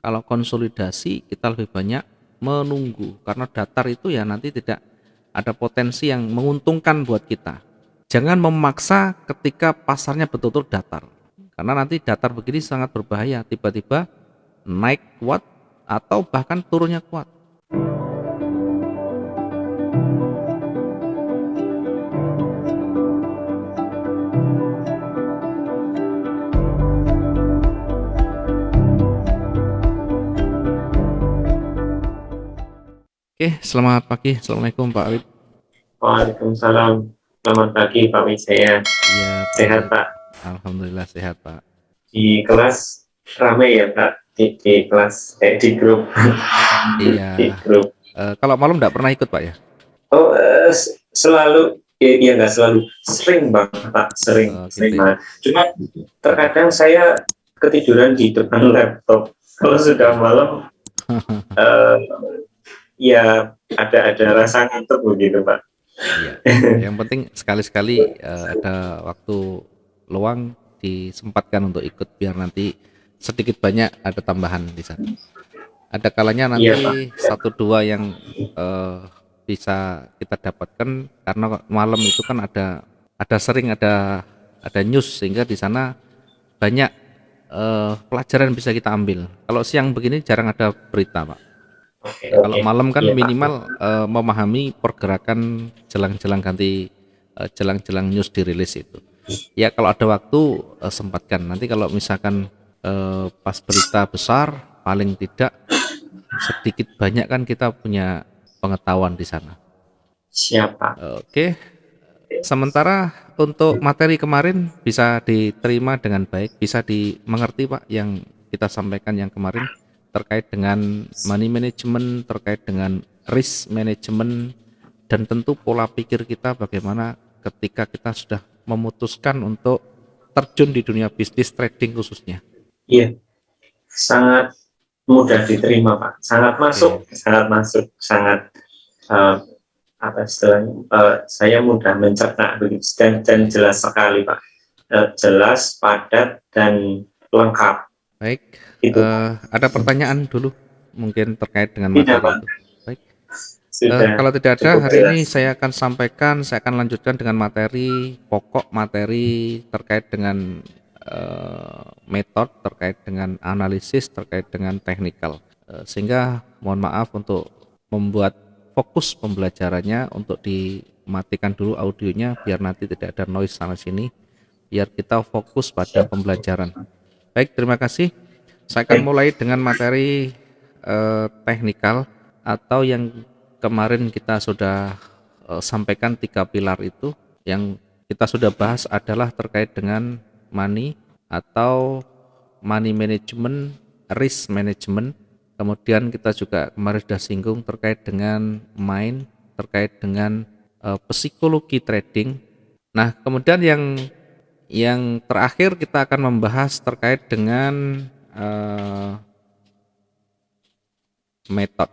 Kalau konsolidasi kita lebih banyak menunggu karena datar itu ya nanti tidak ada potensi yang menguntungkan buat kita. Jangan memaksa ketika pasarnya betul-betul datar. Karena nanti datar begini sangat berbahaya, tiba-tiba naik kuat atau bahkan turunnya kuat. Oke, selamat pagi. Assalamualaikum Pak Alif. Waalaikumsalam. Selamat pagi Pak Wijaya. Iya Pak Sehat Alif. Pak. Alhamdulillah sehat Pak. Di kelas ramai ya Pak. Di kelas di grup Iya. di grup. Kalau malam nggak pernah ikut Pak ya? Oh selalu ya nggak selalu, sering banget Pak, sering Oh, gitu sering ya. banget. Cuma Heeh. terkadang saya ketiduran di depan laptop. Kalau sudah Iya. malam eh, ya ada rasa ngantuk begitu Pak. Iya. Yang penting sekali-sekali ada waktu luang disempatkan untuk ikut biar nanti sedikit banyak ada tambahan di sana. Ada kalanya Iya Pak. nanti satu dua yang eh, bisa kita dapatkan karena malam itu kan ada sering ada news sehingga di sana banyak pelajaran bisa kita ambil. Kalau siang begini jarang ada berita, Pak. Oke Ya, kalau oke. malam kan Iya Pak. minimal memahami pergerakan jelang-jelang ganti jelang-jelang news dirilis itu. Ya kalau ada waktu sempatkan. Nanti kalau misalkan pas berita besar, paling tidak sedikit banyak kan kita punya pengetahuan di sana. Siapa? Oke, sementara untuk materi kemarin bisa diterima dengan baik, bisa dimengerti Pak yang kita sampaikan yang kemarin terkait dengan money management, terkait dengan risk management, dan tentu pola pikir kita bagaimana ketika kita sudah memutuskan untuk terjun di dunia bisnis trading khususnya. Iya, sangat mudah diterima Pak, sangat masuk, Oke, sangat masuk, sangat uh, apa istilahnya, saya mudah mencerna begitu, dan baik, jelas sekali Pak. Jelas, padat, dan lengkap baik. itu. Ada pertanyaan dulu mungkin terkait dengan Tidak materi Pak, itu. Baik. sudah Kalau tidak ada, cukup hari ini jelas. saya akan sampaikan, saya akan lanjutkan dengan materi pokok materi terkait dengan metode, terkait dengan analisis, terkait dengan teknikal. Sehingga mohon maaf untuk membuat fokus pembelajarannya untuk dimatikan dulu audionya biar nanti tidak ada noise sana sini, biar kita fokus pada Siap. pembelajaran. Baik, terima kasih. Saya akan Baik, mulai dengan materi teknikal atau yang kemarin kita sudah sampaikan tiga pilar itu. Yang kita sudah bahas adalah terkait dengan money atau money management, risk management. Kemudian kita juga kemarin sudah singgung terkait dengan mind, terkait dengan psikologi trading. Nah, kemudian yang terakhir kita akan membahas terkait dengan metode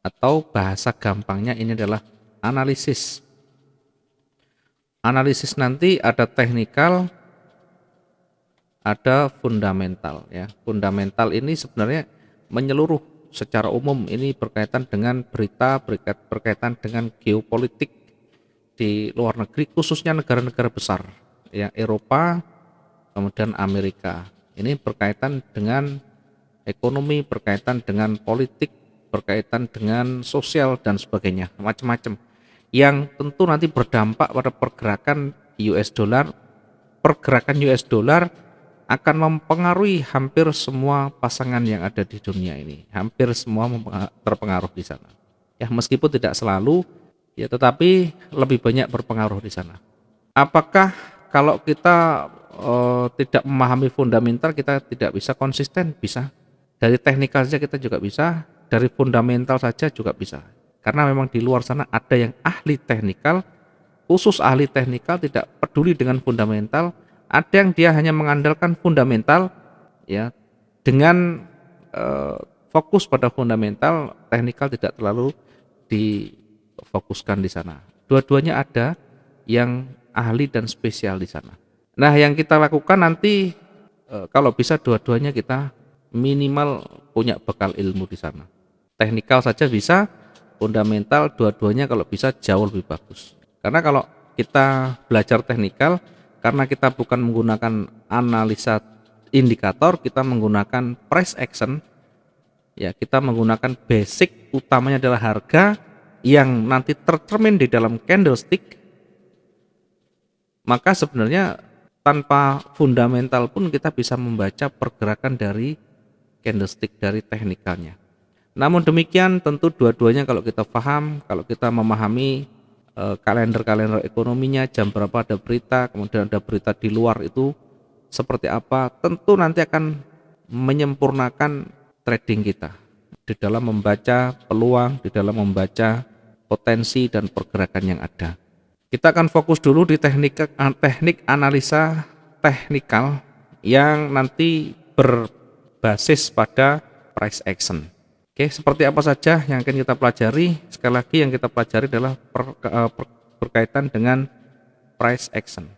atau bahasa gampangnya ini adalah analisis. Analisis nanti ada teknikal, ada fundamental ya. Fundamental ini sebenarnya menyeluruh secara umum, ini berkaitan dengan berita, berkaitan dengan geopolitik di luar negeri khususnya negara-negara besar ya, Eropa, kemudian Amerika. Ini berkaitan dengan ekonomi, berkaitan dengan politik, berkaitan dengan sosial dan sebagainya, macam-macam. Yang tentu nanti berdampak pada pergerakan US dollar. Pergerakan US dollar akan mempengaruhi hampir semua pasangan yang ada di dunia ini. Hampir semua terpengaruh di sana. Ya, meskipun tidak selalu, ya tetapi lebih banyak berpengaruh di sana. Apakah kalau kita tidak memahami fundamental kita tidak bisa konsisten? Bisa. Dari teknikal saja kita juga bisa, dari fundamental saja juga bisa. Karena memang di luar sana ada yang ahli teknikal, khusus ahli teknikal tidak peduli dengan fundamental, ada yang dia hanya mengandalkan fundamental ya, dengan eh, fokus pada fundamental, teknikal tidak terlalu difokuskan di sana. Dua-duanya ada yang ahli dan spesial di sana. Nah, yang kita lakukan nanti kalau bisa dua-duanya kita minimal punya bekal ilmu di sana. Teknikal saja bisa, fundamental dua-duanya kalau bisa jauh lebih bagus. Karena kalau kita belajar teknikal, karena kita bukan menggunakan analisa indikator, kita menggunakan price action, ya kita menggunakan basic utamanya adalah harga yang nanti tercermin di dalam candlestick, maka sebenarnya tanpa fundamental pun kita bisa membaca pergerakan dari candlestick dari teknikalnya. Namun demikian tentu dua-duanya kalau kita paham, kalau kita memahami kalender-kalender ekonominya, jam berapa ada berita, kemudian ada berita di luar itu seperti apa, tentu nanti akan menyempurnakan trading kita di dalam membaca peluang, di dalam membaca potensi dan pergerakan yang ada. Kita akan fokus dulu di teknik analisa teknikal yang nanti berbasis pada price action. Oke, seperti apa saja yang akan kita pelajari? Sekali lagi yang kita pelajari adalah berkaitan dengan price action.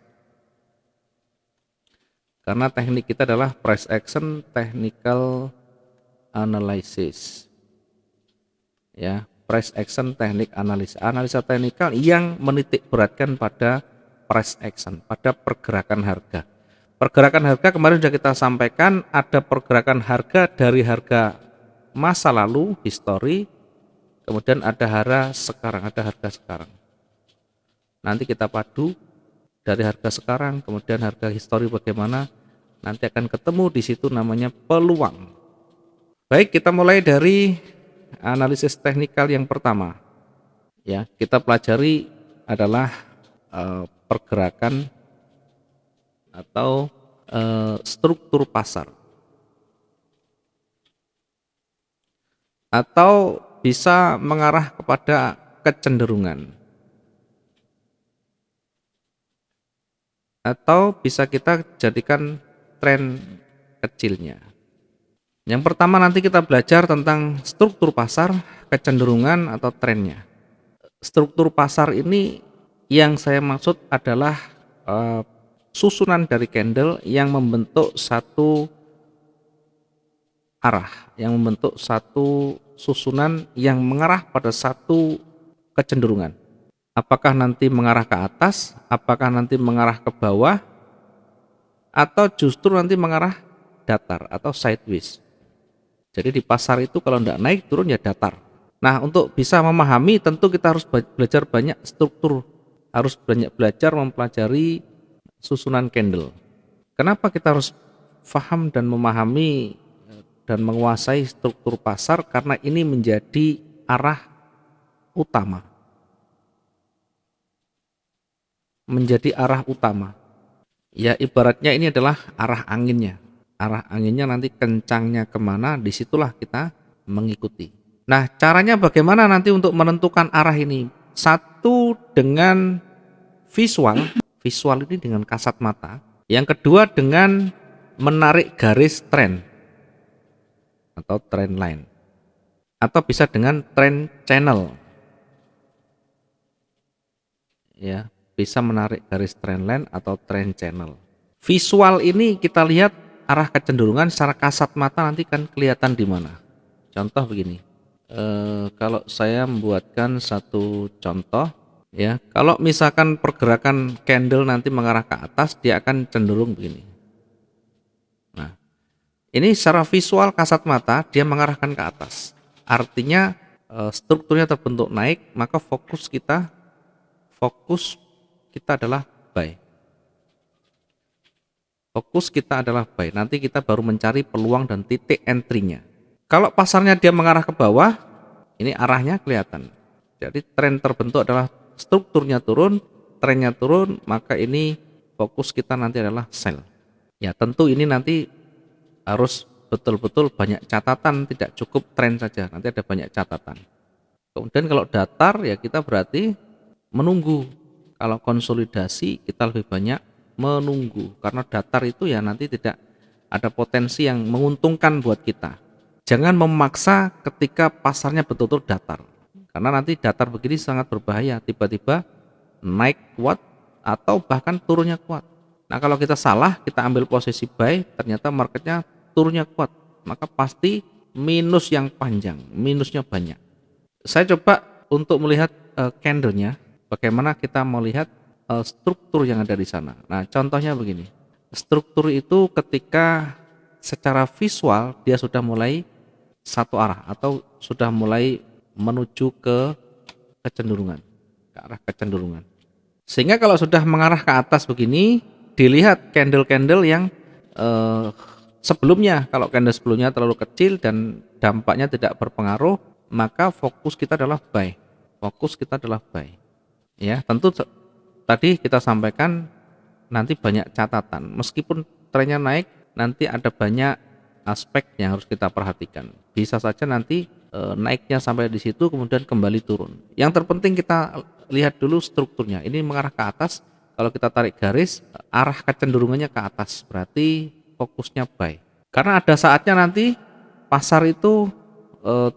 Karena teknik kita adalah price action technical analysis. Ya, price action teknik analisa teknikal yang menitik beratkan pada price action, pada pergerakan harga. Pergerakan harga kemarin sudah kita sampaikan, ada pergerakan harga dari harga masa lalu, histori, kemudian ada harga sekarang. Nanti kita padu dari harga sekarang, kemudian harga histori bagaimana, nanti akan ketemu di situ namanya peluang. Baik, kita mulai dari analisis teknikal yang pertama. Ya, kita pelajari adalah pergerakan atau struktur pasar. Atau bisa mengarah kepada kecenderungan. Atau bisa kita jadikan tren kecilnya. Yang pertama nanti kita belajar tentang struktur pasar, kecenderungan atau trennya. Struktur pasar ini yang saya maksud adalah susunan dari candle yang membentuk satu arah, yang membentuk satu susunan yang mengarah pada satu kecenderungan. Apakah nanti mengarah ke atas, apakah nanti mengarah ke bawah, atau justru nanti mengarah datar atau sideways. Jadi di pasar itu kalau tidak naik turun ya datar. Nah, untuk bisa memahami tentu kita harus belajar banyak struktur, harus banyak belajar mempelajari susunan candle. Kenapa kita harus paham dan memahami dan menguasai struktur pasar? Karena ini menjadi arah utama. Menjadi arah utama. Ya ibaratnya ini adalah arah anginnya. Arah anginnya nanti kencangnya kemana, disitulah kita mengikuti. Nah, caranya bagaimana nanti untuk menentukan arah ini? Satu dengan visual ini dengan kasat mata. Yang kedua dengan menarik garis tren atau trend line. Atau bisa dengan trend channel. Ya, bisa menarik garis trend line atau trend channel. Visual ini kita lihat arah kecenderungan secara kasat mata nanti kan kelihatan di mana. Contoh begini, kalau saya membuatkan satu contoh, ya, kalau misalkan pergerakan candle nanti mengarah ke atas, dia akan cenderung begini. Nah, ini secara visual kasat mata dia mengarahkan ke atas. Artinya strukturnya terbentuk naik, maka fokus kita adalah buy. Fokus kita adalah buy. Nanti kita baru mencari peluang dan titik entry-nya. Kalau pasarnya dia mengarah ke bawah, ini arahnya kelihatan. Jadi tren terbentuk adalah strukturnya turun, trennya turun, maka ini fokus kita nanti adalah sell. Ya tentu ini nanti harus betul-betul banyak catatan, tidak cukup tren saja, nanti ada banyak catatan. Kemudian kalau datar ya kita berarti menunggu. Kalau konsolidasi kita lebih banyak menunggu, karena datar itu ya nanti tidak ada potensi yang menguntungkan buat kita. Jangan memaksa ketika pasarnya betul-betul datar, karena nanti datar begini sangat berbahaya, tiba-tiba naik kuat atau bahkan turunnya kuat. Nah kalau kita salah, kita ambil posisi buy, ternyata marketnya turunnya kuat, maka pasti minus yang panjang, minusnya banyak. Saya coba untuk melihat candlenya, bagaimana kita melihat struktur yang ada di sana. Nah, contohnya begini. Struktur itu ketika secara visual dia sudah mulai satu arah atau sudah mulai menuju ke kecenderungan, ke arah kecenderungan. Sehingga kalau sudah mengarah ke atas begini, dilihat candle-candle yang sebelumnya. Kalau candle sebelumnya terlalu kecil dan dampaknya tidak berpengaruh, maka fokus kita adalah buy. Fokus kita adalah buy. Ya, tentu tadi kita sampaikan nanti banyak catatan. Meskipun trennya naik, nanti ada banyak aspek yang harus kita perhatikan. Bisa saja nanti naiknya sampai di situ kemudian kembali turun. Yang terpenting kita lihat dulu strukturnya. Ini mengarah ke atas. Kalau kita tarik garis, arah kecenderungannya ke atas. Berarti fokusnya buy. Karena ada saatnya nanti pasar itu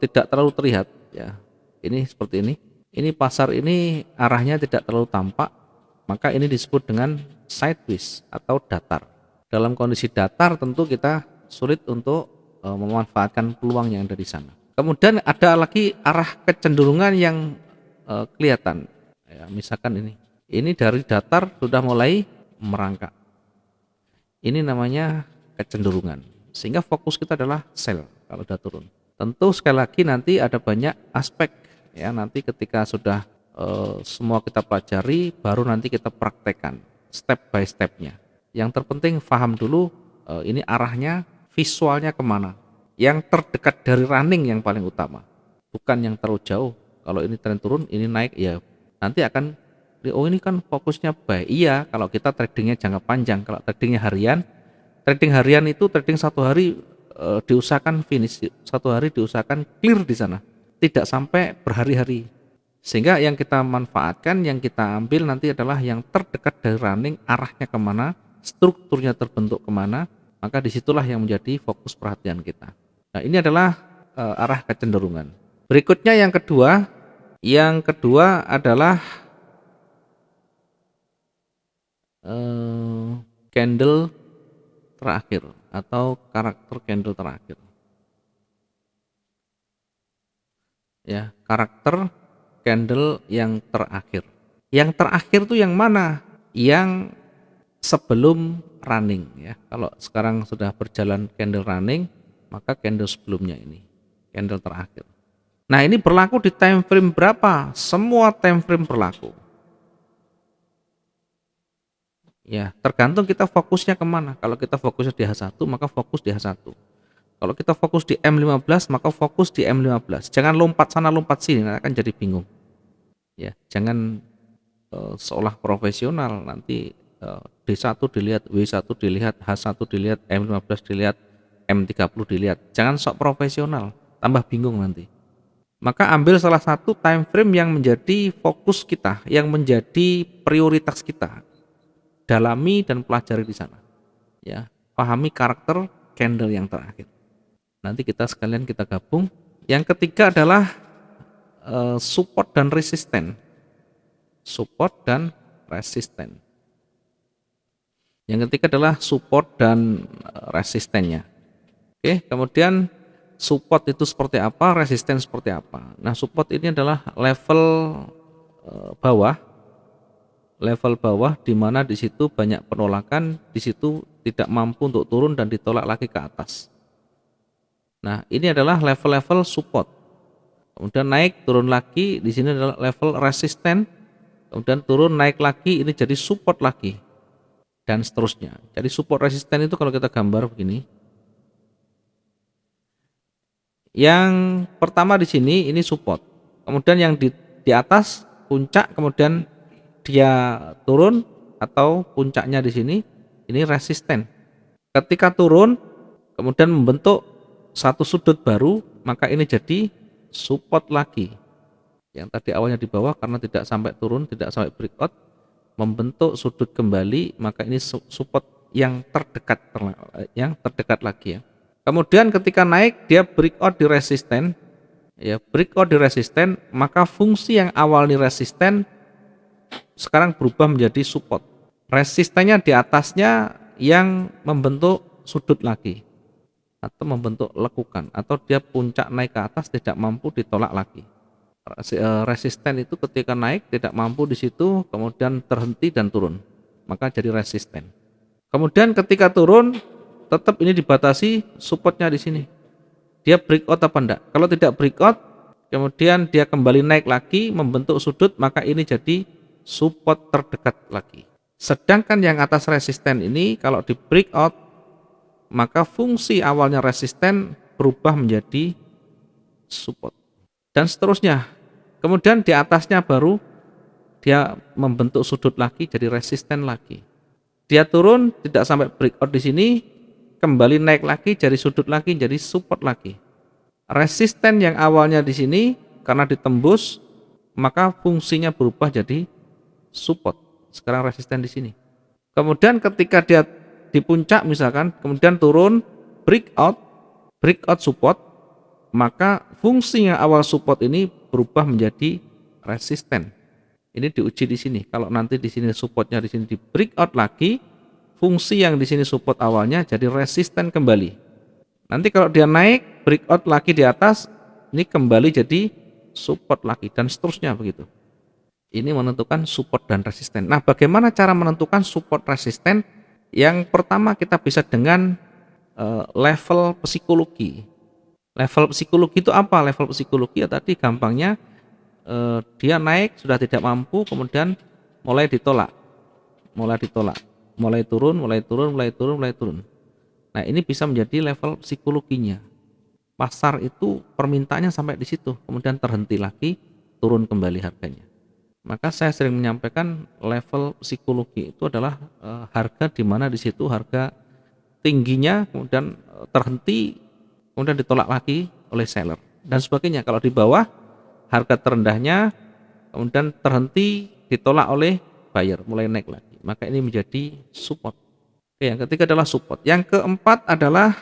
tidak terlalu terlihat. Ya, ini seperti ini. Ini pasar ini arahnya tidak terlalu tampak. Maka ini disebut dengan sideways atau datar. Dalam kondisi datar tentu kita sulit untuk memanfaatkan peluang yang ada di sana. Kemudian ada lagi arah kecenderungan yang kelihatan. Ya, misalkan ini dari datar sudah mulai merangkak. Ini namanya kecenderungan. Sehingga fokus kita adalah sell kalau sudah turun. Tentu sekali lagi nanti ada banyak aspek ya, nanti ketika sudah semua kita pelajari, baru nanti kita praktekkan step by stepnya. Yang terpenting paham dulu ini arahnya, visualnya kemana. Yang terdekat dari running yang paling utama, bukan yang terlalu jauh. Kalau ini tren turun, ini naik, ya nanti akan, oh ini kan fokusnya buy. Iya, kalau kita tradingnya jangka panjang. Kalau tradingnya harian, trading harian itu trading satu hari diusahakan finish, satu hari diusahakan clear di sana, tidak sampai berhari-hari. Sehingga yang kita manfaatkan, yang kita ambil nanti adalah yang terdekat dari running, arahnya kemana, strukturnya terbentuk kemana, maka disitulah yang menjadi fokus perhatian kita. Nah, ini adalah arah kecenderungan. Berikutnya yang kedua adalah candle terakhir atau karakter candle terakhir. Ya, karakter candle yang terakhir. Yang terakhir itu yang mana? Yang sebelum running ya. Kalau sekarang sudah berjalan candle running, maka candle sebelumnya ini candle terakhir. Nah, ini berlaku di time frame berapa? Semua time frame berlaku. Ya, tergantung kita fokusnya kemana. Kalau kita fokusnya di H1, maka fokus di H1. Kalau kita fokus di M15, maka fokus di M15. Jangan lompat sana lompat sini, nanti akan jadi bingung. Ya, jangan seolah profesional, nanti D1 dilihat, W1 dilihat, H1 dilihat, M15 dilihat, M30 dilihat. Jangan sok profesional, tambah bingung nanti. Maka ambil salah satu time frame yang menjadi fokus kita, yang menjadi prioritas kita. Dalami dan pelajari di sana. Ya, pahami karakter candle yang terakhir. Nanti kita sekalian kita gabung. Yang ketiga adalah support dan resisten. Support dan resisten. Yang ketiga adalah support dan resistennya. Oke, kemudian support itu seperti apa, resisten seperti apa. Nah, support ini adalah level bawah, di mana di situ banyak penolakan, di situ tidak mampu untuk turun dan ditolak lagi ke atas. Nah, ini adalah level-level support. Kemudian naik, turun lagi, di sini adalah level resisten. Kemudian turun, naik lagi, ini jadi support lagi. Dan seterusnya. Jadi support resisten itu kalau kita gambar begini. Yang pertama di sini ini support. Kemudian yang di atas puncak, kemudian dia turun atau puncaknya di sini ini resisten. Ketika turun kemudian membentuk satu sudut baru, maka ini jadi support lagi. Yang tadi awalnya di bawah karena tidak sampai turun, tidak sampai breakout, membentuk sudut kembali, maka ini support yang terdekat lagi ya. Kemudian ketika naik dia breakout di resisten, ya breakout di resisten, maka fungsi yang awal di resisten sekarang berubah menjadi support. Resistennya di atasnya yang membentuk sudut lagi. atau membentuk lekukan, atau dia puncak naik ke atas tidak mampu ditolak lagi. Resisten itu ketika naik tidak mampu di situ, kemudian terhenti dan turun, maka jadi resisten. Kemudian ketika turun tetap ini dibatasi supportnya di sini, dia breakout apa enggak. Kalau tidak breakout, kemudian dia kembali naik lagi membentuk sudut, maka ini jadi support terdekat lagi. Sedangkan yang atas resisten ini kalau di breakout, maka fungsi awalnya resisten berubah menjadi support dan seterusnya. Kemudian di atasnya baru dia membentuk sudut lagi jadi resisten lagi. Dia turun tidak sampai breakout di sini, kembali naik lagi jadi sudut lagi jadi support lagi. Resisten yang awalnya di sini karena ditembus maka fungsinya berubah jadi support. Sekarang resisten di sini. Kemudian ketika dia di puncak misalkan, kemudian turun breakout support, maka fungsi yang awal support ini berubah menjadi resisten. Ini diuji di sini. Kalau nanti di sini supportnya di sini di breakout lagi, fungsi yang di sini support awalnya jadi resisten kembali. Nanti kalau dia naik breakout lagi di atas, ini kembali jadi support lagi dan seterusnya begitu. Ini menentukan support dan resisten. Nah, bagaimana cara menentukan support resisten? Yang pertama kita bisa dengan level psikologi. Level psikologi itu apa? Level psikologi ya tadi gampangnya dia naik sudah tidak mampu, kemudian mulai ditolak, mulai turun. Nah, ini bisa menjadi level psikologinya. Pasar itu permintaannya sampai di situ, kemudian terhenti lagi, turun kembali harganya. Maka saya sering menyampaikan level psikologi itu adalah harga di mana di situ harga tingginya kemudian terhenti, kemudian ditolak lagi oleh seller dan sebagainya. Kalau di bawah harga terendahnya kemudian terhenti, ditolak oleh buyer, mulai naik lagi. Maka ini menjadi support. Oke, yang ketiga adalah support. Yang keempat adalah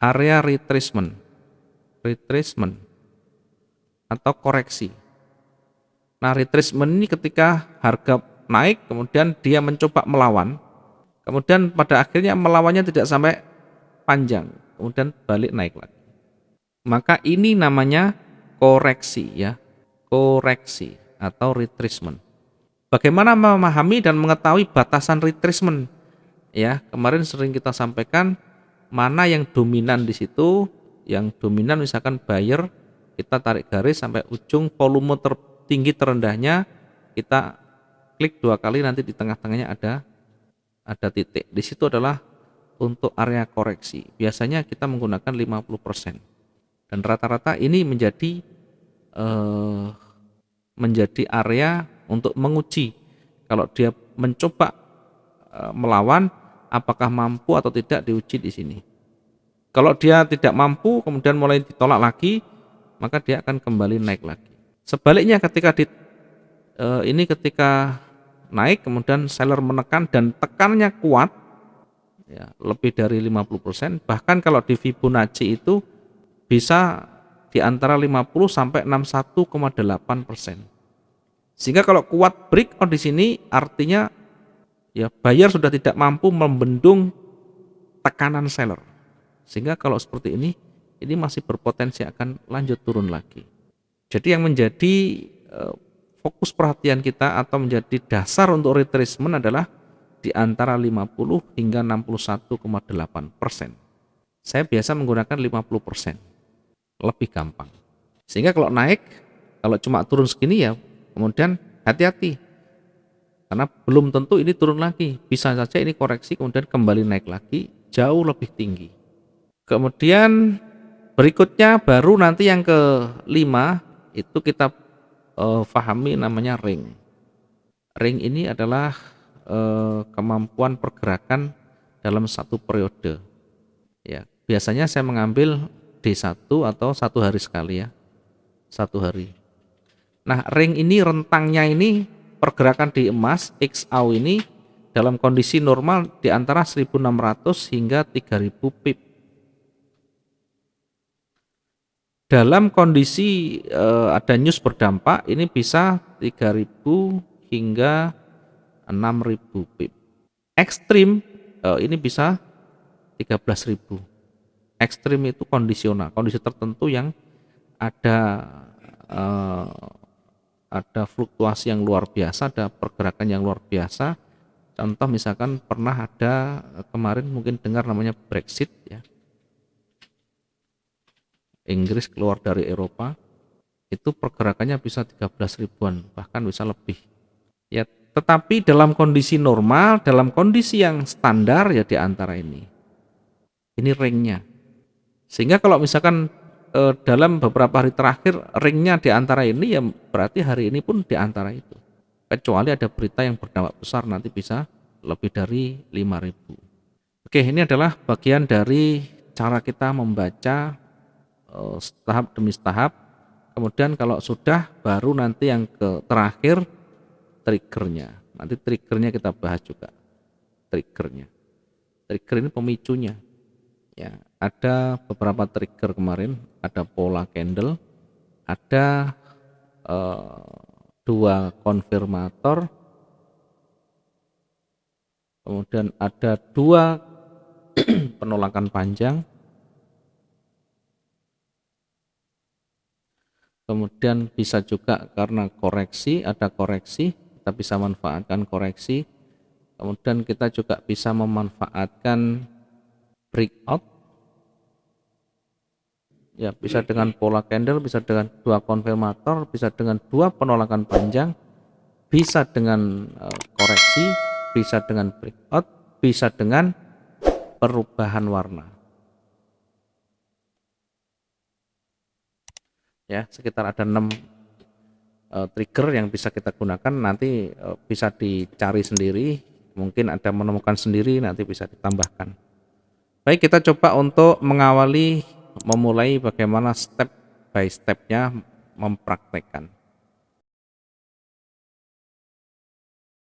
area retracement atau koreksi. Nah, retracement ini ketika harga naik, kemudian dia mencoba melawan, kemudian pada akhirnya melawannya tidak sampai panjang, kemudian balik naik lagi. Maka ini namanya koreksi ya, koreksi atau retracement. Bagaimana memahami dan mengetahui batasan retracement? Ya, kemarin sering kita sampaikan mana yang dominan di situ. Yang dominan misalkan buyer, kita tarik garis sampai ujung volume tertinggi terendahnya, kita klik 2 kali, nanti di tengah-tengahnya ada titik. Di situ adalah untuk area koreksi. Biasanya kita menggunakan 50%. Dan rata-rata ini menjadi area untuk menguji kalau dia mencoba melawan apakah mampu atau tidak, diuji di sini. Kalau dia tidak mampu kemudian mulai ditolak lagi, maka dia akan kembali naik lagi. Sebaliknya ketika ketika naik kemudian seller menekan dan tekannya kuat ya, lebih dari 50%, bahkan kalau di Fibonacci itu bisa di antara 50 sampai 61,8%. Sehingga kalau kuat breakout di sini artinya ya buyer sudah tidak mampu membendung tekanan seller. Sehingga kalau seperti ini masih berpotensi akan lanjut turun lagi. Jadi yang menjadi fokus perhatian kita atau menjadi dasar untuk retracement adalah di antara 50 hingga 61,8%. Saya biasa menggunakan 50%, lebih gampang. Sehingga kalau naik, kalau cuma turun segini ya kemudian hati-hati. Karena belum tentu ini turun lagi, bisa saja ini koreksi kemudian kembali naik lagi jauh lebih tinggi. Kemudian berikutnya baru nanti yang kelima itu kita pahami namanya ring. Ring ini adalah kemampuan pergerakan dalam satu periode. Ya, biasanya saya mengambil D1 atau 1 hari sekali ya. 1 hari. Nah, ring ini rentangnya ini pergerakan di emas XAU ini dalam kondisi normal di antara 1600 hingga 3000 pip. Dalam kondisi ada news berdampak ini bisa 3000 hingga 6000 pip. Ekstrim ini bisa 13.000. Ekstrim itu kondisional, kondisi tertentu yang ada ada fluktuasi yang luar biasa, ada pergerakan yang luar biasa. Contoh misalkan pernah ada kemarin mungkin dengar namanya Brexit ya. Inggris keluar dari Eropa, itu pergerakannya bisa 13 ribuan, bahkan bisa lebih. Ya, tetapi dalam kondisi normal, dalam kondisi yang standar ya di antara ini. Ini ringnya. Sehingga kalau misalkan dalam beberapa hari terakhir ringnya di antara ini, ya berarti hari ini pun di antara itu. Kecuali ada berita yang berdampak besar nanti bisa lebih dari 5.000. Oke, ini adalah bagian dari cara kita membaca tahap demi tahap. Kemudian kalau sudah baru nanti yang terakhir triggernya. Nanti triggernya kita bahas juga. Triggernya. Trigger ini pemicunya. Ya, ada beberapa trigger kemarin, ada pola candle, ada dua konfirmator, kemudian ada dua penolakan panjang, kemudian bisa juga karena koreksi, ada koreksi, kita bisa manfaatkan koreksi, kemudian kita juga bisa memanfaatkan breakout, ya bisa dengan pola candle, bisa dengan dua konfirmator, bisa dengan dua penolakan panjang, bisa dengan koreksi, bisa dengan breakout, bisa dengan perubahan warna. Ya, sekitar ada 6 trigger yang bisa kita gunakan, nanti bisa dicari sendiri, mungkin ada menemukan sendiri, nanti bisa ditambahkan. Baik, kita coba untuk memulai bagaimana step by stepnya mempraktekkan.